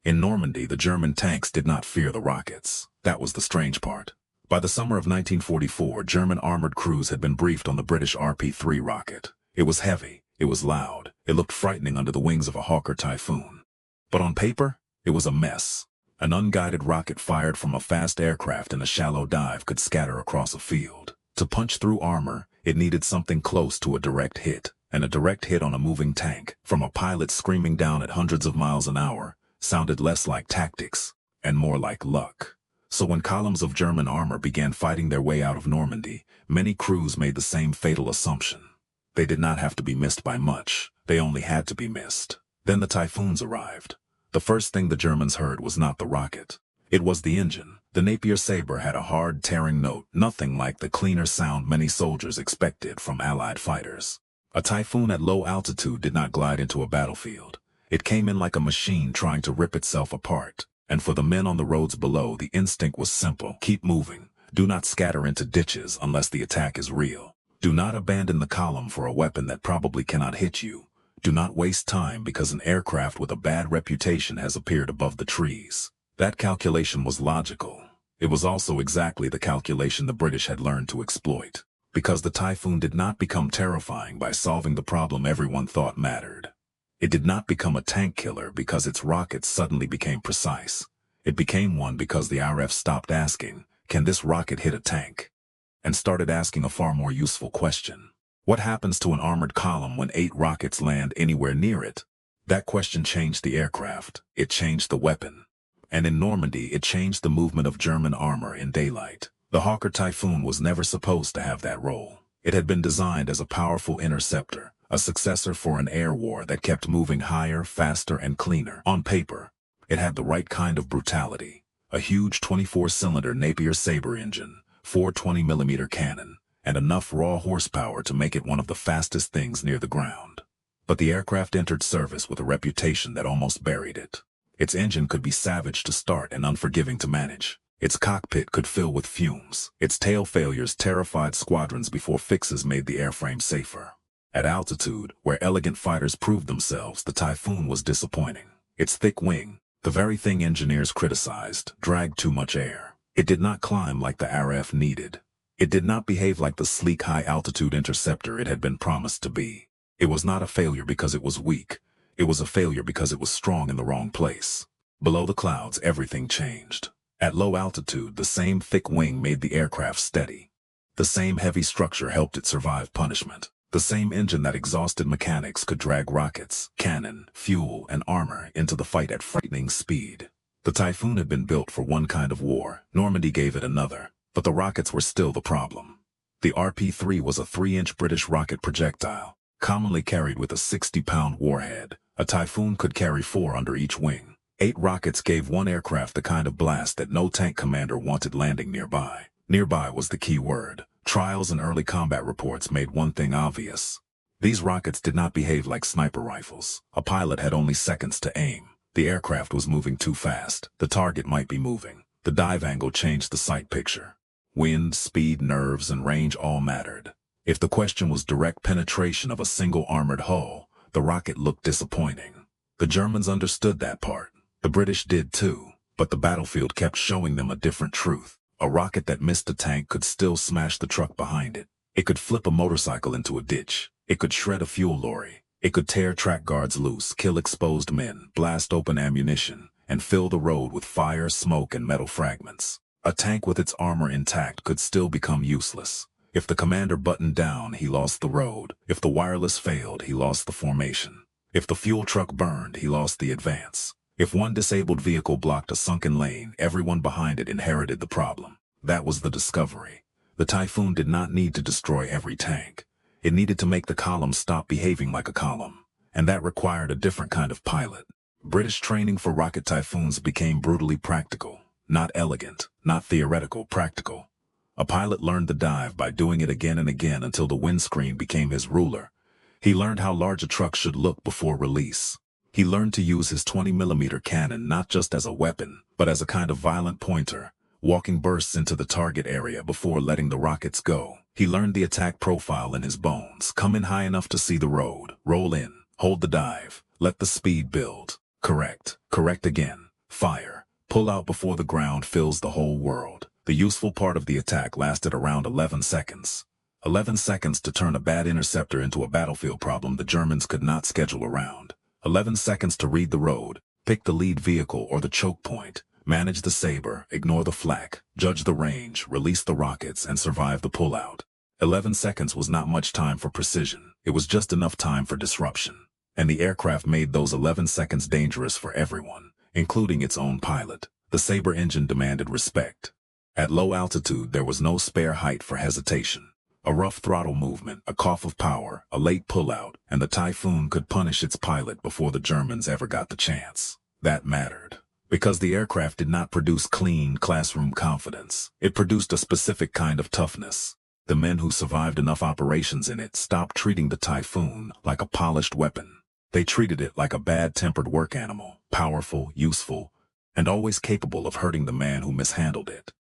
In Normandy, the German tanks did not fear the rockets. That was the strange part. By the summer of 1944, German armored crews had been briefed on the British RP-3 rocket. It was heavy, it was loud, it looked frightening under the wings of a Hawker Typhoon. But on paper, it was a mess. An unguided rocket fired from a fast aircraft in a shallow dive could scatter across a field. To punch through armor, it needed something close to a direct hit, and a direct hit on a moving tank, from a pilot screaming down at hundreds of miles an hour, sounded less like tactics and more like luck. So when columns of German armor began fighting their way out of Normandy, many crews made the same fatal assumption. They did not have to be missed by much, they only had to be missed. Then the Typhoons arrived. The first thing the Germans heard was not the rocket. It was the engine. The Napier Sabre had a hard, tearing note, nothing like the cleaner sound many soldiers expected from Allied fighters. A Typhoon at low altitude did not glide into a battlefield. It came in like a machine trying to rip itself apart. And for the men on the roads below, the instinct was simple. Keep moving. Do not scatter into ditches unless the attack is real. Do not abandon the column for a weapon that probably cannot hit you. Do not waste time because an aircraft with a bad reputation has appeared above the trees. That calculation was logical. It was also exactly the calculation the British had learned to exploit. Because the Typhoon did not become terrifying by solving the problem everyone thought mattered. It did not become a tank killer because its rockets suddenly became precise. It became one because the RAF stopped asking, "Can this rocket hit a tank?" and started asking a far more useful question. What happens to an armored column when 8 rockets land anywhere near it? That question changed the aircraft. It changed the weapon. And in Normandy, it changed the movement of German armor in daylight. The Hawker Typhoon was never supposed to have that role. It had been designed as a powerful interceptor, a successor for an air war that kept moving higher, faster, and cleaner. On paper, it had the right kind of brutality. A huge 24-cylinder Napier Sabre engine, 4 20mm cannon, and enough raw horsepower to make it one of the fastest things near the ground. But the aircraft entered service with a reputation that almost buried it. Its engine could be savage to start and unforgiving to manage. Its cockpit could fill with fumes. Its tail failures terrified squadrons before fixes made the airframe safer. At altitude, where elegant fighters proved themselves, the Typhoon was disappointing. Its thick wing, the very thing engineers criticized, dragged too much air. It did not climb like the RAF needed. It did not behave like the sleek high-altitude interceptor it had been promised to be. It was not a failure because it was weak. It was a failure because it was strong in the wrong place. Below the clouds, everything changed. At low altitude, the same thick wing made the aircraft steady. The same heavy structure helped it survive punishment. The same engine that exhausted mechanics could drag rockets, cannon, fuel, and armor into the fight at frightening speed. The Typhoon had been built for one kind of war. Normandy gave it another. But the rockets were still the problem. The RP-3 was a 3-inch British rocket projectile, commonly carried with a 60-pound warhead. A Typhoon could carry 4 under each wing. 8 rockets gave one aircraft the kind of blast that no tank commander wanted landing nearby. Nearby was the key word. Trials and early combat reports made one thing obvious. These rockets did not behave like sniper rifles. A pilot had only seconds to aim. The aircraft was moving too fast. The target might be moving. The dive angle changed the sight picture. Wind, speed, nerves, and range all mattered. If the question was direct penetration of a single armored hull, the rocket looked disappointing. The Germans understood that part. The British did too, but the battlefield kept showing them a different truth. A rocket that missed a tank could still smash the truck behind it. It could flip a motorcycle into a ditch. It could shred a fuel lorry. It could tear track guards loose, kill exposed men, blast open ammunition, and fill the road with fire, smoke, and metal fragments. A tank with its armor intact could still become useless. If the commander buttoned down, he lost the road. If the wireless failed, he lost the formation. If the fuel truck burned, he lost the advance. If one disabled vehicle blocked a sunken lane, everyone behind it inherited the problem. That was the discovery. The Typhoon did not need to destroy every tank. It needed to make the column stop behaving like a column. And that required a different kind of pilot. British training for rocket Typhoons became brutally practical. Not elegant, not theoretical, practical. A pilot learned the dive by doing it again and again until the windscreen became his ruler. He learned how large a truck should look before release. He learned to use his 20mm cannon not just as a weapon, but as a kind of violent pointer, walking bursts into the target area before letting the rockets go. He learned the attack profile in his bones. Come in high enough to see the road, roll in, hold the dive, let the speed build. Correct again. Fire. Pull out before the ground fills the whole world. The useful part of the attack lasted around 11 seconds. 11 seconds to turn a bad interceptor into a battlefield problem the Germans could not schedule around. 11 seconds to read the road, pick the lead vehicle or the choke point, manage the saber, ignore the flak, judge the range, release the rockets, and survive the pullout. 11 seconds was not much time for precision. It was just enough time for disruption. And the aircraft made those 11 seconds dangerous for everyone, including its own pilot. The saber engine demanded respect. At low altitude, there was no spare height for hesitation. A rough throttle movement, a cough of power, a late pullout, and the Typhoon could punish its pilot before the Germans ever got the chance. That mattered. Because the aircraft did not produce clean, classroom confidence. It produced a specific kind of toughness. The men who survived enough operations in it stopped treating the Typhoon like a polished weapon. They treated it like a bad-tempered work animal, powerful, useful, and always capable of hurting the man who mishandled it.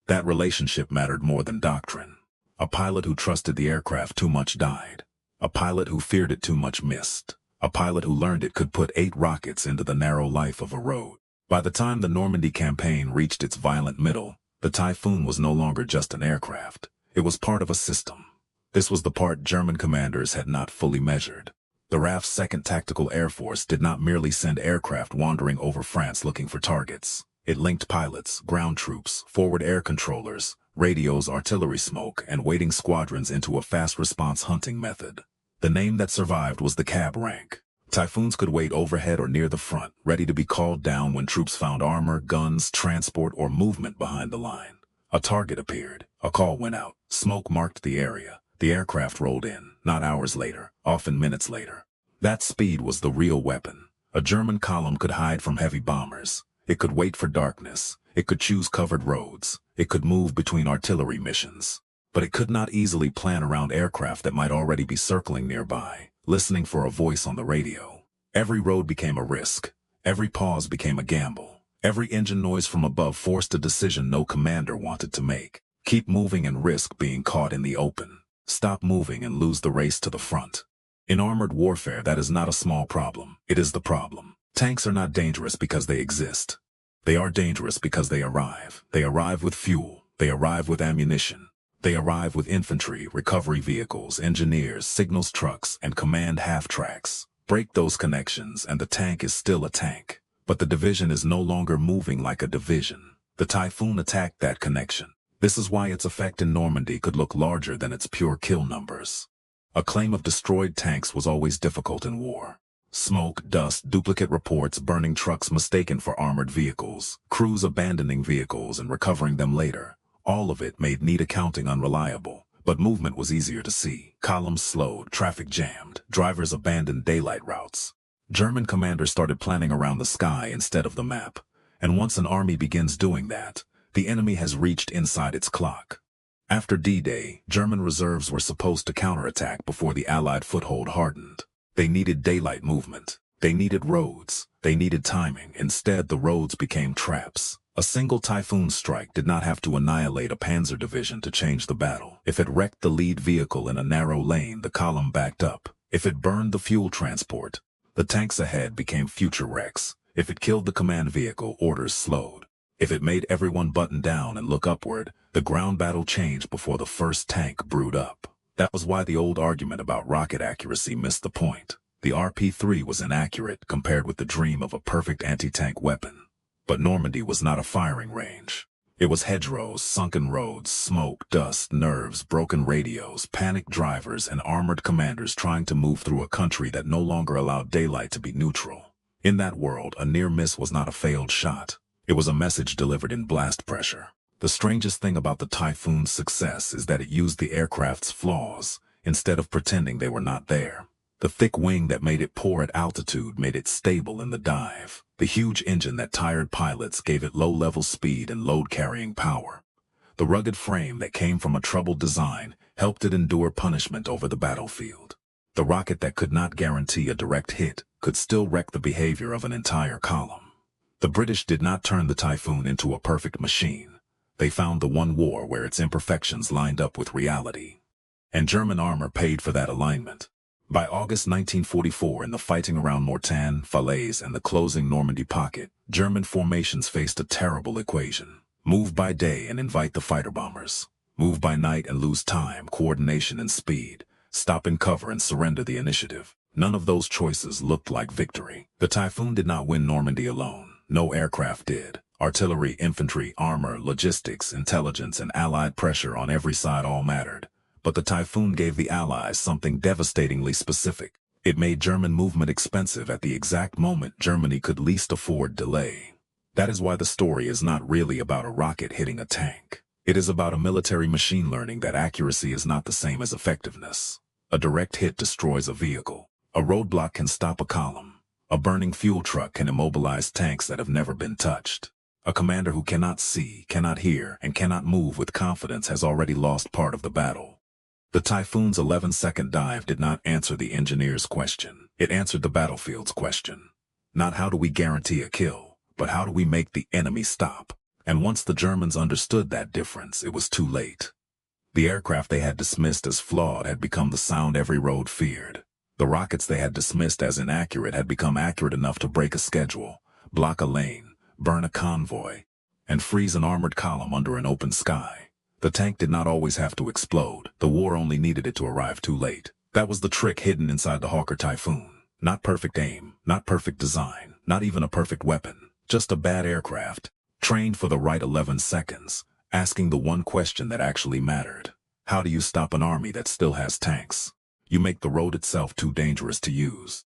That relationship mattered more than doctrine. A pilot who trusted the aircraft too much died. A pilot who feared it too much missed. A pilot who learned it could put 8 rockets into the narrow life of a road. By the time the Normandy campaign reached its violent middle, the Typhoon was no longer just an aircraft. It was part of a system. This was the part German commanders had not fully measured. The RAF's 2nd Tactical Air Force did not merely send aircraft wandering over France looking for targets. It linked pilots, ground troops, forward air controllers, radios, artillery smoke, and waiting squadrons into a fast-response hunting method. The name that survived was the cab rank. Typhoons could wait overhead or near the front, ready to be called down when troops found armor, guns, transport, or movement behind the line. A target appeared. A call went out. Smoke marked the area. The aircraft rolled in, not hours later, often minutes later. That speed was the real weapon. A German column could hide from heavy bombers. It could wait for darkness. It could choose covered roads. It could move between artillery missions. But it could not easily plan around aircraft that might already be circling nearby, listening for a voice on the radio. Every road became a risk. Every pause became a gamble. Every engine noise from above forced a decision no commander wanted to make. Keep moving and risk being caught in the open. Stop moving and lose the race to the front. In armored warfare, that is not a small problem. It is the problem. Tanks are not dangerous because they exist. They are dangerous because they arrive. They arrive with fuel. They arrive with ammunition. They arrive with infantry, recovery vehicles, engineers, signals trucks, and command half-tracks. Break those connections and the tank is still a tank. But the division is no longer moving like a division. The Typhoon attacked that connection. This is why its effect in Normandy could look larger than its pure kill numbers. A claim of destroyed tanks was always difficult in war. Smoke, dust, duplicate reports, burning trucks mistaken for armored vehicles, crews abandoning vehicles and recovering them later. All of it made neat accounting unreliable, but movement was easier to see. Columns slowed, traffic jammed, drivers abandoned daylight routes. German commanders started planning around the sky instead of the map. And once an army begins doing that, the enemy has reached inside its clock. After D-Day, German reserves were supposed to counterattack before the Allied foothold hardened. They needed daylight movement. They needed roads. They needed timing. Instead, the roads became traps. A single Typhoon strike did not have to annihilate a panzer division to change the battle. If it wrecked the lead vehicle in a narrow lane, the column backed up. If it burned the fuel transport, the tanks ahead became future wrecks. If it killed the command vehicle, orders slowed. If it made everyone button down and look upward, the ground battle changed before the first tank brewed up. That was why the old argument about rocket accuracy missed the point. The RP-3 was inaccurate compared with the dream of a perfect anti-tank weapon. But Normandy was not a firing range. It was hedgerows, sunken roads, smoke, dust, nerves, broken radios, panicked drivers, and armored commanders trying to move through a country that no longer allowed daylight to be neutral. In that world, a near miss was not a failed shot. It was a message delivered in blast pressure. The strangest thing about the Typhoon's success is that it used the aircraft's flaws, instead of pretending they were not there. The thick wing that made it poor at altitude made it stable in the dive. The huge engine that tired pilots gave it low-level speed and load-carrying power. The rugged frame that came from a troubled design helped it endure punishment over the battlefield. The rocket that could not guarantee a direct hit could still wreck the behavior of an entire column. The British did not turn the Typhoon into a perfect machine. They found the one war where its imperfections lined up with reality. And German armor paid for that alignment. By August 1944, in the fighting around Mortain, Falaise, and the closing Normandy pocket, German formations faced a terrible equation. Move by day and invite the fighter bombers. Move by night and lose time, coordination, and speed. Stop in cover and surrender the initiative. None of those choices looked like victory. The Typhoon did not win Normandy alone. No aircraft did. Artillery, infantry, armor, logistics, intelligence, and Allied pressure on every side all mattered. But the Typhoon gave the Allies something devastatingly specific. It made German movement expensive at the exact moment Germany could least afford delay. That is why the story is not really about a rocket hitting a tank. It is about a military machine learning that accuracy is not the same as effectiveness. A direct hit destroys a vehicle. A roadblock can stop a column. A burning fuel truck can immobilize tanks that have never been touched. A commander who cannot see, cannot hear, and cannot move with confidence has already lost part of the battle. The Typhoon's 11-second dive did not answer the engineer's question. It answered the battlefield's question. Not how do we guarantee a kill, but how do we make the enemy stop? And once the Germans understood that difference, it was too late. The aircraft they had dismissed as flawed had become the sound every road feared. The rockets they had dismissed as inaccurate had become accurate enough to break a schedule, block a lane, burn a convoy, and freeze an armored column under an open sky. The tank did not always have to explode. The war only needed it to arrive too late. That was the trick hidden inside the Hawker Typhoon. Not perfect aim, not perfect design, not even a perfect weapon. Just a bad aircraft, trained for the right 11 seconds, asking the one question that actually mattered. How do you stop an army that still has tanks? You make the road itself too dangerous to use.